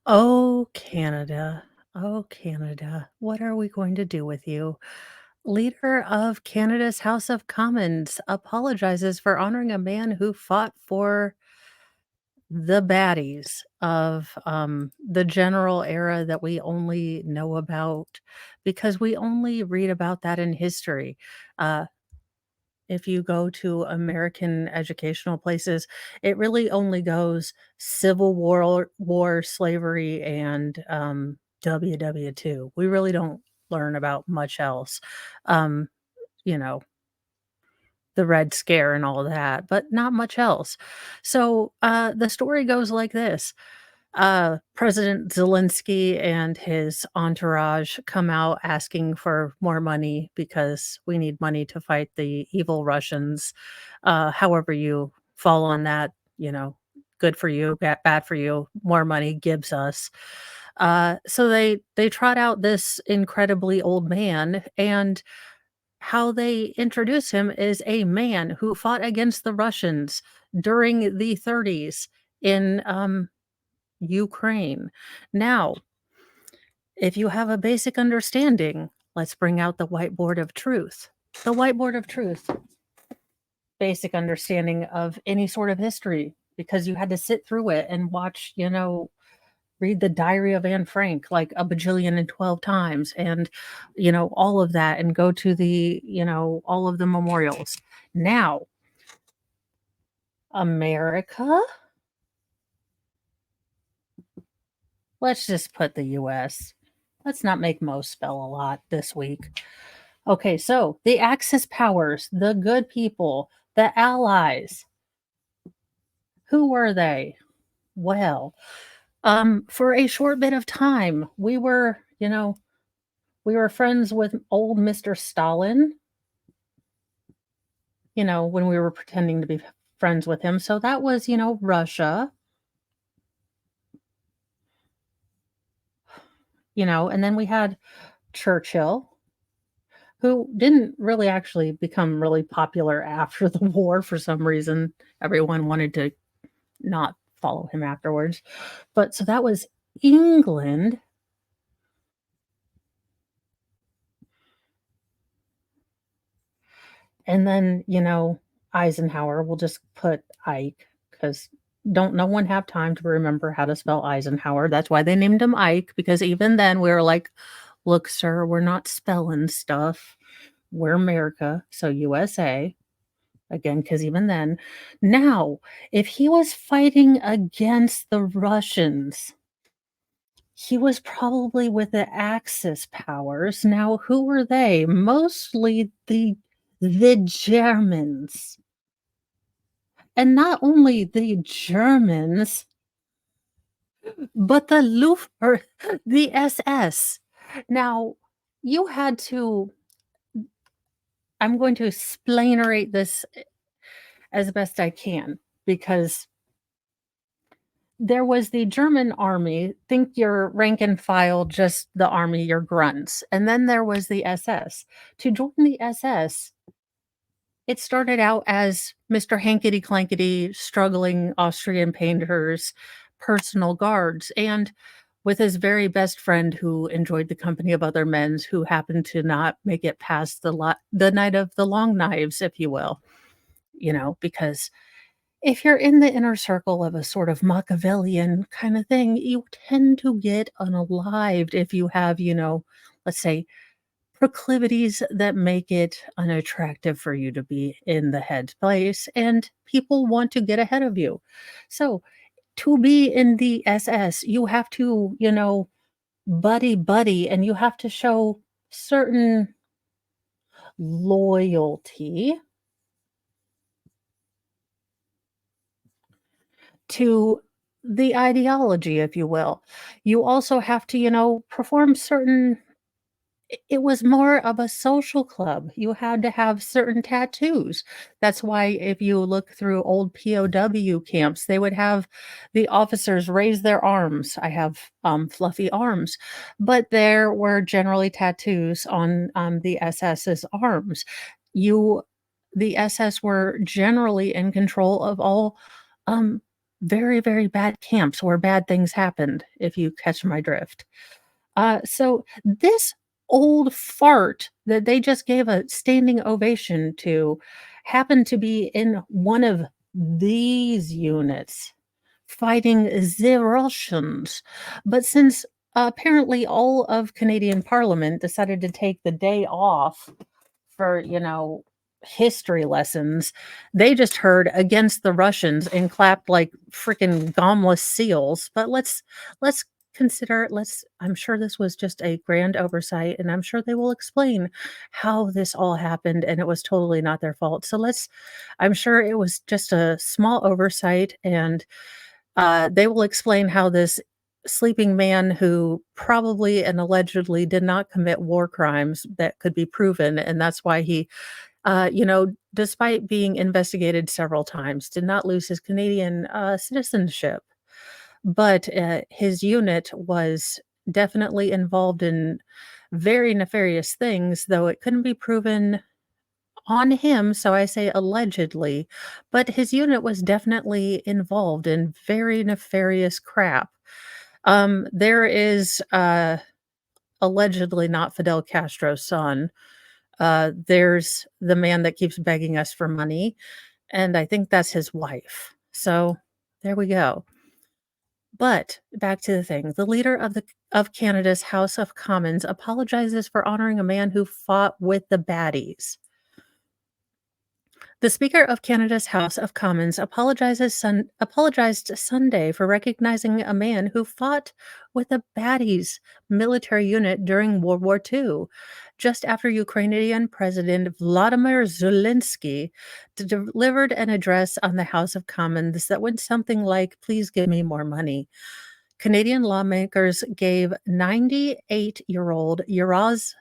Oh, Canada. Oh, Canada. What are we going to do with you? Leader of Canada's House of Commons apologizes for honoring a man who fought for the baddies of the general era that we only know about because we only read about that in history. Uh, if you go to American educational places, it really only goes Civil War, slavery, and, WW2. We really don't learn about much else. Um, you know, the Red Scare and all that, but not much else. So, the story goes like this. President Zelensky and his entourage come out asking for more money because we need money to fight the evil Russians. However you fall on that, good for you, bad for you, more money gives us. So they trot out this incredibly old man, and how they introduce him is a man who fought against the Russians during the 30s in Ukraine. Now, if you have a basic understanding, let's bring out the whiteboard of truth. The whiteboard of truth, basic understanding of any sort of history, because you had to sit through it and watch, read the Diary of Anne Frank like a bajillion and 12 times and, all of that and go to the, all of the memorials. Now, America, let's just put the US. Let's not make Mo spell a lot this week. Okay, so the Axis powers, the good people, the allies, who were they? Well, for a short bit of time, we were friends with old Mr. Stalin, when we were pretending to be friends with him. So that was, Russia, and then we had Churchill, who didn't really actually become really popular after the war for some reason. Everyone wanted to not follow him afterwards. But so that was England. And then, Eisenhower, we'll just put Ike because don't no one have time to remember how to spell Eisenhower. That's why they named him Ike, because even then we were like, look, sir, we're not spelling stuff. We're America, so USA. Again, because even then. Now, if he was fighting against the Russians, he was probably with the Axis powers. Now, who were they? Mostly the Germans. And not only the Germans, but the or the SS. Now, you had to I'm going to explainarate this as best I can because there was the German army, think your rank and file, just the army, your grunts. And then there was the SS. To join the SS, it started out as Mr. Hankety Clankety, struggling Austrian painter's personal guards, and with his very best friend who enjoyed the company of other men who happened to not make it past the night of the long knives, if you will, because if you're in the inner circle of a sort of Machiavellian kind of thing, you tend to get unalived if you have, let's say, proclivities that make it unattractive for you to be in the head place, and people want to get ahead of you. So, to be in the SS, you have to, buddy, and you have to show certain loyalty to the ideology, if you will. You also have to, perform certain it was more of a social club. You had to have certain tattoos. That's why if you look through old POW camps, they would have the officers raise their arms. I have fluffy arms, but there were generally tattoos on the SS's arms. You, the SS were generally in control of all. very, very bad camps where bad things happened, if you catch my drift. So this old fart that they just gave a standing ovation to happened to be in one of these units fighting the Russians. But since apparently all of Canadian Parliament decided to take the day off for, history lessons, they just heard against the Russians and clapped like freaking gomless seals. But let's consider let's I'm sure this was just a grand oversight, and I'm sure they will explain how this all happened and it was totally not their fault. So I'm sure it was just a small oversight, and they will explain how this sleeping man who probably and allegedly did not commit war crimes that could be proven, and that's why he, despite being investigated several times, did not lose his Canadian citizenship. But his unit was definitely involved in very nefarious things, though it couldn't be proven on him, so I say allegedly, but his unit was definitely involved in very nefarious crap. There is, allegedly not Fidel Castro's son. There's the man that keeps begging us for money, and I think that's his wife. So, there we go. But back to the thing. The leader of Canada's House of Commons apologizes for honoring a man who fought with the baddies. The Speaker of Canada's House of Commons apologized Sunday for recognizing a man who fought with the Baddies military unit during World War II, just after Ukrainian President Vladimir Zelensky delivered an address on the House of Commons that went something like, "Please give me more money." Canadian lawmakers gave 98-year-old Yuraz.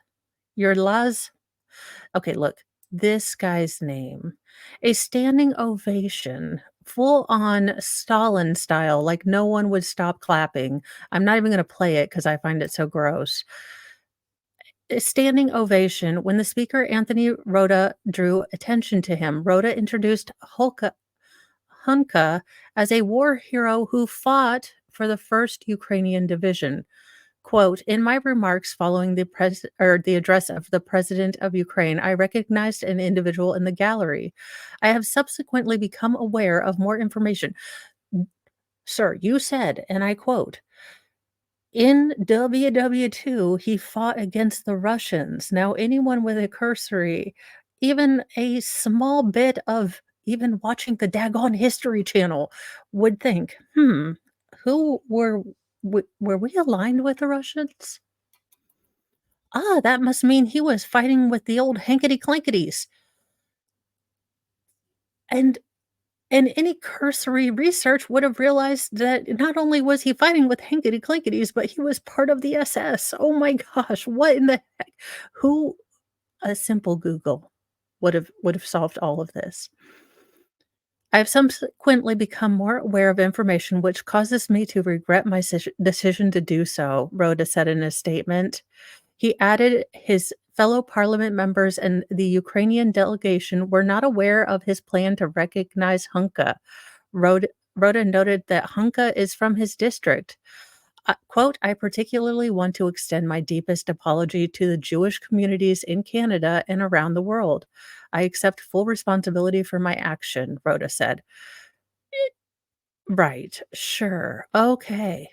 Okay, look, this guy's name. A standing ovation, full on Stalin style, like no one would stop clapping. I'm not even gonna play it because I find it so gross. A standing ovation when the speaker, Anthony Rota, drew attention to him. Rota introduced Hunka as a war hero who fought for the 1st Ukrainian Division. Quote, "In my remarks following the address of the President of Ukraine, I recognized an individual in the gallery. I have subsequently become aware of more information." Sir, you said, and I quote, "In WW2, he fought against the Russians." Now, anyone with a cursory, even a small bit of even watching the daggone History Channel would think, who were we aligned with the Russians? Ah, that must mean he was fighting with the old hankety clankities. And and any cursory research would have realized that not only was he fighting with hankety clankities, but he was part of the SS. Oh my gosh, what in the heck? Who A simple Google would have solved all of this. I have subsequently become more aware of information which causes me to regret my decision to do so, Rhoda said in a statement. He added his fellow parliament members and the Ukrainian delegation were not aware of his plan to recognize Hunka. Rhoda noted that Hunka is from his district. Quote, "I particularly want to extend my deepest apology to the Jewish communities in Canada and around the world. I accept full responsibility for my action," Rhoda said. Right, sure, okay.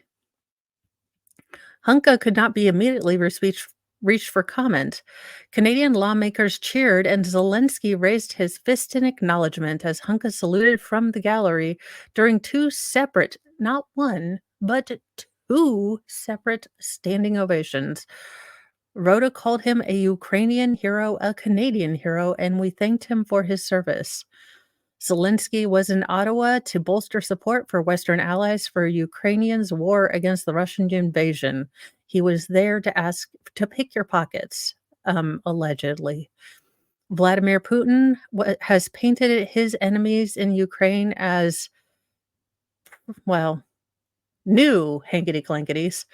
Hunka could not be immediately reached for comment. Canadian lawmakers cheered, and Zelensky raised his fist in acknowledgement as Hunka saluted from the gallery during two separate, not one, but two separate standing ovations. Rhoda called him a Ukrainian hero, a Canadian hero, and we thanked him for his service. Zelensky was in Ottawa to bolster support for Western allies for Ukrainians' war against the Russian invasion. He was there to ask to pick your pockets, allegedly. Vladimir Putin has painted his enemies in Ukraine as, well, new hankety clankities,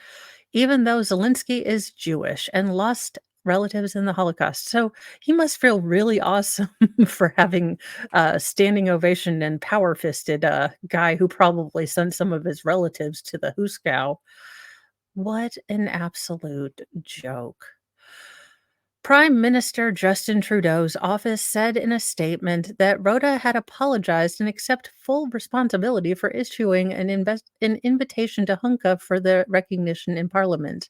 even though Zelensky is Jewish and lost relatives in the Holocaust. So he must feel really awesome for having a standing ovation and power fisted guy who probably sent some of his relatives to the Huskow. What an absolute joke. Prime Minister Justin Trudeau's office said in a statement that Rhoda had apologized and accept full responsibility for issuing an invitation to Hunka for the recognition in Parliament.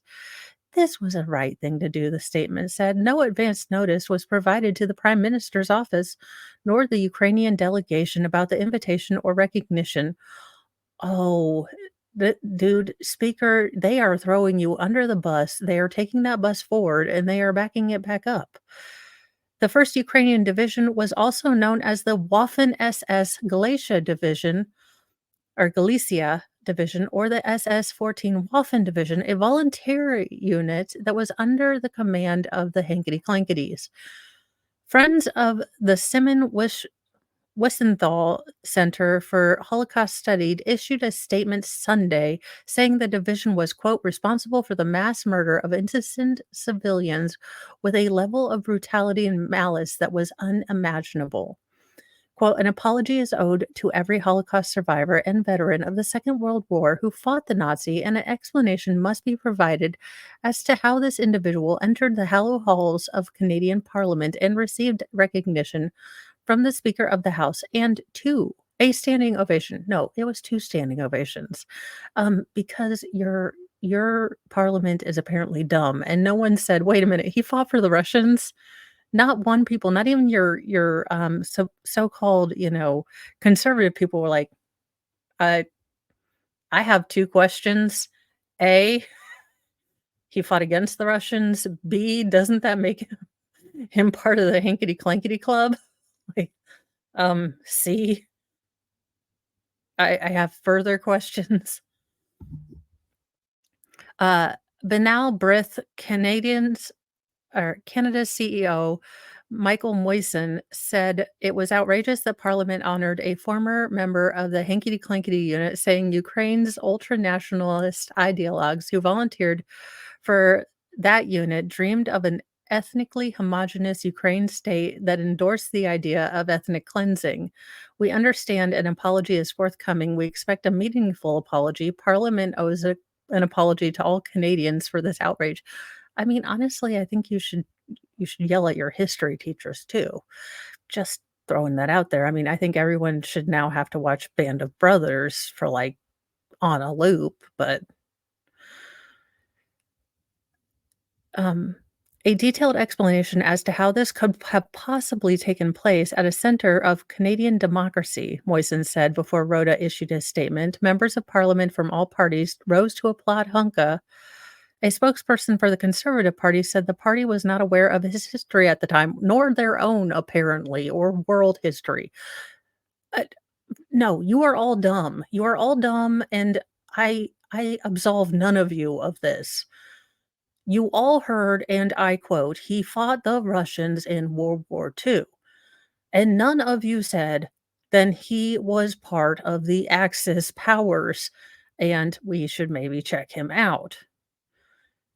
This was a right thing to do, the statement said. No advance notice was provided to the Prime Minister's office nor the Ukrainian delegation about the invitation or recognition. Oh, the dude, speaker, they are throwing you under the bus. They are taking that bus forward and they are backing it back up. The 1st Ukrainian Division was also known as the Waffen SS Galicia Division or Galicia Division or the SS 14 Waffen Division, a voluntary unit that was under the command of the Hankety Clanketies. Friends of the Simon Wiesenthal Center for Holocaust Study issued a statement Sunday saying the division was, quote, responsible for the mass murder of innocent civilians with a level of brutality and malice that was unimaginable. Quote, an apology is owed to every Holocaust survivor and veteran of the Second World War who fought the Nazi, and an explanation must be provided as to how this individual entered the hallowed halls of Canadian Parliament and received recognition from the Speaker of the House and 2 a standing ovation. No, it was 2 standing ovations, because your parliament is apparently dumb, and no one said, "Wait a minute, he fought for the Russians?" Not one people, not even your so-called, conservative people were like, "Uh, I have 2 questions. A, he fought against the Russians. B, doesn't that make him part of the Hankety Clankety Club?" Like, C, I have further questions. Uh, Banal Brith, Canada's CEO, Michael Moisen, said it was outrageous that Parliament honored a former member of the Hankety Clankety unit, saying Ukraine's ultra-nationalist ideologues who volunteered for that unit dreamed of an ethnically homogenous Ukraine state that endorsed the idea of ethnic cleansing. We understand an apology is forthcoming. We expect a meaningful apology. Parliament owes an apology to all Canadians for this outrage. I mean, honestly, I think you should yell at your history teachers too. Just throwing that out there. I mean, I think everyone should now have to watch Band of Brothers for, like, on a loop, but Um, a detailed explanation as to how this could have possibly taken place at a center of Canadian democracy, Moisen said before Rhoda issued his statement. Members of parliament from all parties rose to applaud Hunka. A spokesperson for the Conservative Party said the party was not aware of his history at the time, nor their own, apparently, or world history. Uh, no, you are all dumb. You are all dumb, and I absolve none of you of this. You all heard, and I quote, "He fought the Russians in World War II." And none of you said, "Then he was part of the Axis powers, and we should maybe check him out."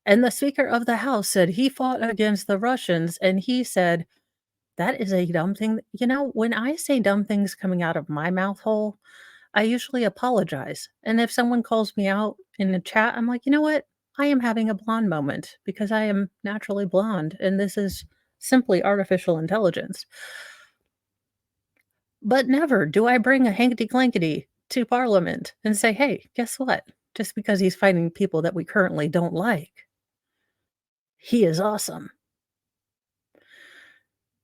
And the Speaker of the House said he fought against the Russians, and he said, "That is a dumb thing." When I say dumb things coming out of my mouth hole, I usually apologize, and if someone calls me out in the chat, I'm like, "You know what? I am having a blonde moment because I am naturally blonde, and this is simply artificial intelligence." But never do I bring a hankety-clankety to Parliament and say, "Hey, guess what? Just because he's fighting people that we currently don't like, he is awesome."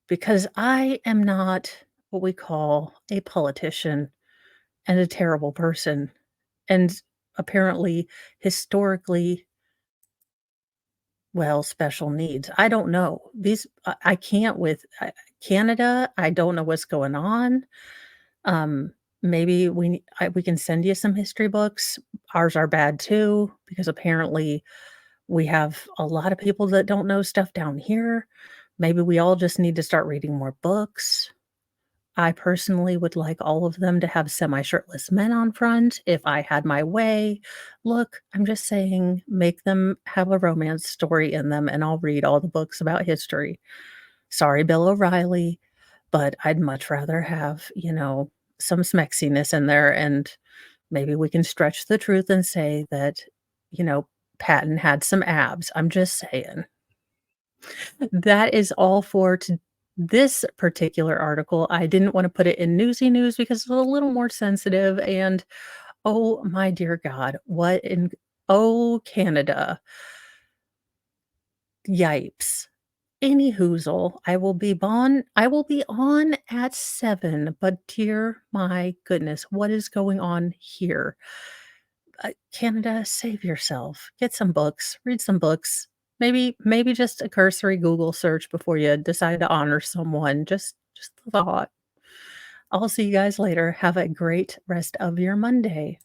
Because I am not what we call a politician and a terrible person, and apparently, historically, well, special needs. I don't know. I can't with Canada, I don't know what's going on. Um, maybe we can send you some history books. Ours are bad too because apparently we have a lot of people that don't know stuff down here. Maybe we all just need to start reading more books. I personally would like all of them to have semi-shirtless men on front if I had my way. Look, I'm just saying, make them have a romance story in them, and I'll read all the books about history. Sorry, Bill O'Reilly, but I'd much rather have, some smexiness in there, and maybe we can stretch the truth and say that, you know, Patton had some abs. I'm just saying. That is all for this particular article. I didn't wanna put it in Newsy News because it's a little more sensitive, and, oh my dear God, what in oh, Canada. Yipes. Any hoozle, I will be on at 7, but dear my goodness, what is going on here? Canada, save yourself. Get some books, read some books. Maybe just a cursory Google search before you decide to honor someone. Just a thought. I'll see you guys later. Have a great rest of your Monday.